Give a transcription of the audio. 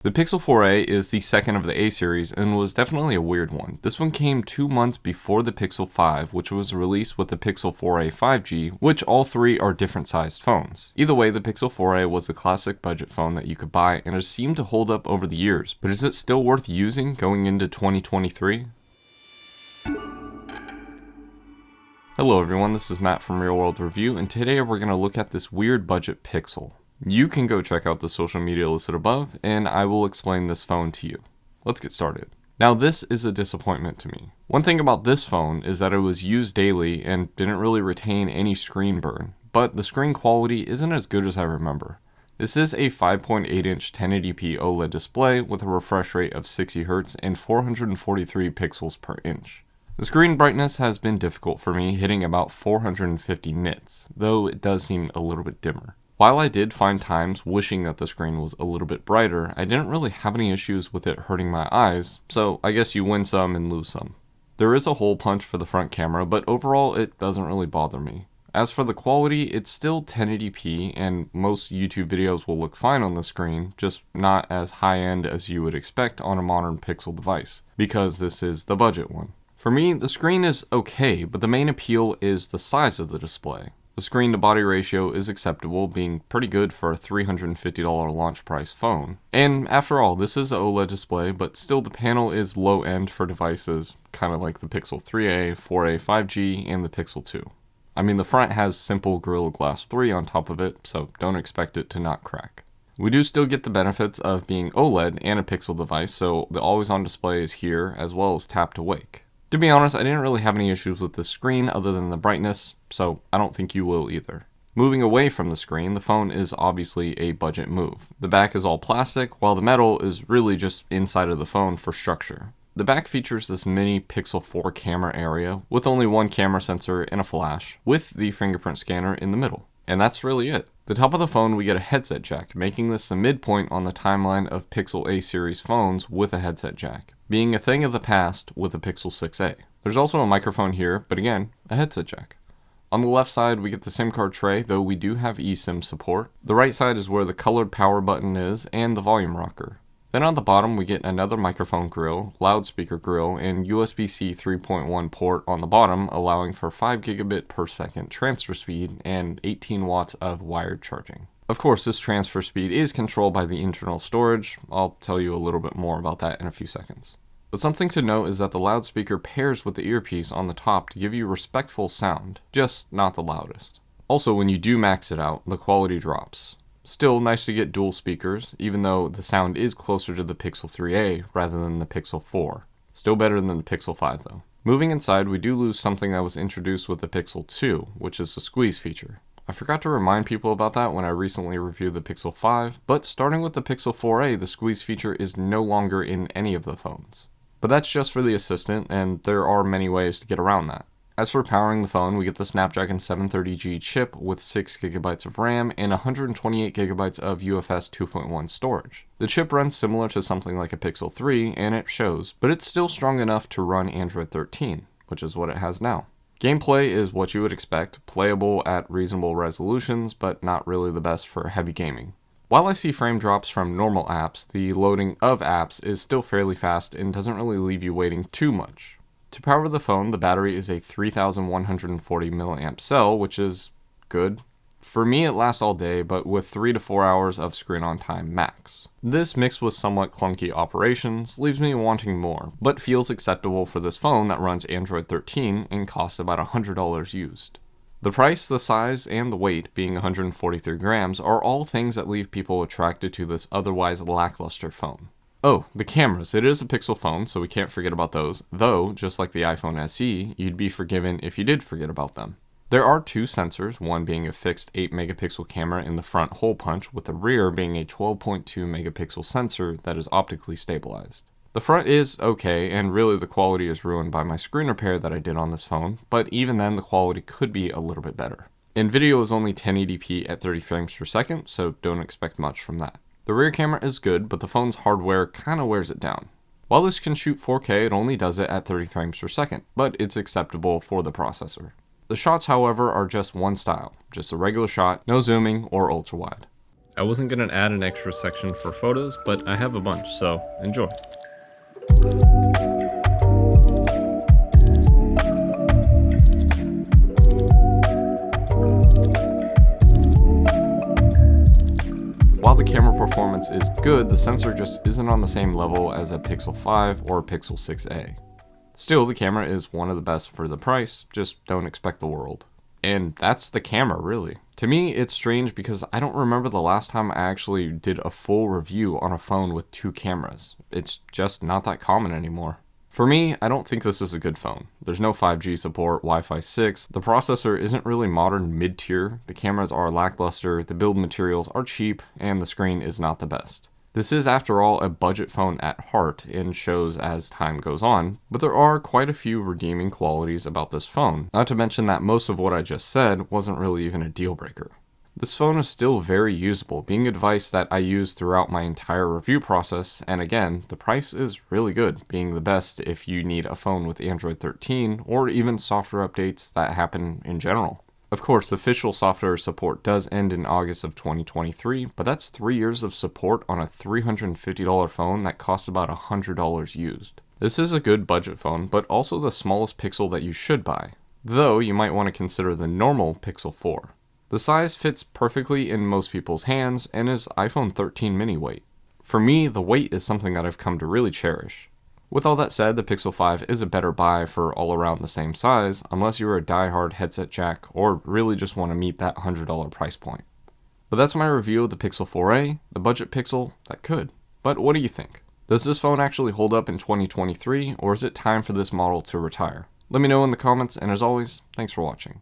The Pixel 4a is the second of the A series and was definitely a weird one. This one came 2 months before the Pixel 5, which was released with the Pixel 4a 5G, which all three are different sized phones. Either way, the Pixel 4a was the classic budget phone that you could buy and has seemed to hold up over the years, but is it still worth using going into 2023? Hello everyone, this is Matt from Real World Review, and today we're going to look at this weird budget Pixel. You can go check out the social media listed above, and I will explain this phone to you. Let's get started. Now this is a disappointment to me. One thing about this phone is that it was used daily and didn't really retain any screen burn, but the screen quality isn't as good as I remember. This is a 5.8-inch 1080p OLED display with a refresh rate of 60Hz and 443 pixels per inch. The screen brightness has been difficult for me, hitting about 450 nits, though it does seem a little bit dimmer. While I did find times wishing that the screen was a little bit brighter, I didn't really have any issues with it hurting my eyes, so I guess you win some and lose some. There is a hole punch for the front camera, but overall it doesn't really bother me. As for the quality, it's still 1080p, and most YouTube videos will look fine on the screen, just not as high-end as you would expect on a modern Pixel device, because this is the budget one. For me, the screen is okay, but the main appeal is the size of the display. The screen to body ratio is acceptable, being pretty good for a $350 launch price phone. And after all, this is an OLED display, but still the panel is low end for devices kind of like the Pixel 3a, 4a 5G, and the Pixel 2. I mean, the front has simple Gorilla Glass 3 on top of it, so don't expect it to not crack. We do still get the benefits of being OLED and a Pixel device, so the always on display is here as well as tap to wake. To be honest, I didn't really have any issues with the screen other than the brightness, so I don't think you will either. Moving away from the screen, the phone is obviously a budget move. The back is all plastic, while the metal is really just inside of the phone for structure. The back features this mini Pixel 4 camera area with only one camera sensor and a flash, with the fingerprint scanner in the middle. And that's really it. The top of the phone, we get a headset jack, making this the midpoint on the timeline of Pixel A series phones with a headset jack, being a thing of the past with the Pixel 6a. There's also a microphone here, but again, a headset jack. On the left side, we get the SIM card tray, though we do have eSIM support. The right side is where the colored power button is, and the volume rocker. Then on the bottom, we get another microphone grill, loudspeaker grill, and USB-C 3.1 port on the bottom, allowing for 5 gigabit per second transfer speed and 18 watts of wired charging. Of course, this transfer speed is controlled by the internal storage. I'll tell you a little bit more about that in a few seconds. But something to note is that the loudspeaker pairs with the earpiece on the top to give you respectful sound, just not the loudest. Also, when you do max it out, the quality drops. Still nice to get dual speakers, even though the sound is closer to the Pixel 3a rather than the Pixel 4. Still better than the Pixel 5 though. Moving inside, we do lose something that was introduced with the Pixel 2, which is the squeeze feature. I forgot to remind people about that when I recently reviewed the Pixel 5, but starting with the Pixel 4a, the squeeze feature is no longer in any of the phones. But that's just for the assistant, and there are many ways to get around that. As for powering the phone, we get the Snapdragon 730G chip with 6GB of RAM and 128GB of UFS 2.1 storage. The chip runs similar to something like a Pixel 3, and it shows, but it's still strong enough to run Android 13, which is what it has now. Gameplay is what you would expect, playable at reasonable resolutions, but not really the best for heavy gaming. While I see frame drops from normal apps, the loading of apps is still fairly fast and doesn't really leave you waiting too much. To power the phone, the battery is a 3140 mAh cell, which is good. For me, it lasts all day, but with 3 to 4 hours of screen on time max. This, mixed with somewhat clunky operations, leaves me wanting more, but feels acceptable for this phone that runs Android 13 and costs about $100 used. The price, the size, and the weight, being 143 grams, are all things that leave people attracted to this otherwise lackluster phone. Oh, the cameras. It is a Pixel phone, so we can't forget about those, though, just like the iPhone SE, you'd be forgiven if you did forget about them. There are two sensors, one being a fixed 8-megapixel camera in the front hole punch, with the rear being a 12.2-megapixel sensor that is optically stabilized. The front is okay, and really the quality is ruined by my screen repair that I did on this phone, but even then the quality could be a little bit better. And video is only 1080p at 30 frames per second, so don't expect much from that. The rear camera is good, but the phone's hardware kinda wears it down. While this can shoot 4K, it only does it at 30 frames per second, but it's acceptable for the processor. The shots, however, are just one style, just a regular shot, no zooming or ultra wide. I wasn't going to add an extra section for photos, but I have a bunch, so enjoy. While the camera performance is good, the sensor just isn't on the same level as a Pixel 5 or Pixel 6a. Still, the camera is one of the best for the price, just don't expect the world. And that's the camera, really. To me, it's strange because I don't remember the last time I actually did a full review on a phone with 2 cameras. It's just not that common anymore. For me, I don't think this is a good phone. There's no 5G support, Wi-Fi 6, the processor isn't really modern mid-tier, the cameras are lackluster, the build materials are cheap, and the screen is not the best. This is, after all, a budget phone at heart and shows as time goes on, but there are quite a few redeeming qualities about this phone, not to mention that most of what I just said wasn't really even a deal breaker. This phone is still very usable, being a device that I use throughout my entire review process, and again, the price is really good, being the best if you need a phone with Android 13 or even software updates that happen in general. Of course, official software support does end in August of 2023, but that's 3 years of support on a $350 phone that costs about $100 used. This is a good budget phone, but also the smallest Pixel that you should buy, though you might want to consider the normal Pixel 4. The size fits perfectly in most people's hands and is iPhone 13 mini weight. For me, the weight is something that I've come to really cherish. With all that said, the Pixel 5 is a better buy for all around the same size, unless you're a die-hard headset jack or really just want to meet that $100 price point. But that's my review of the Pixel 4a, the budget Pixel that could. But what do you think? Does this phone actually hold up in 2023, or is it time for this model to retire? Let me know in the comments, and as always, thanks for watching.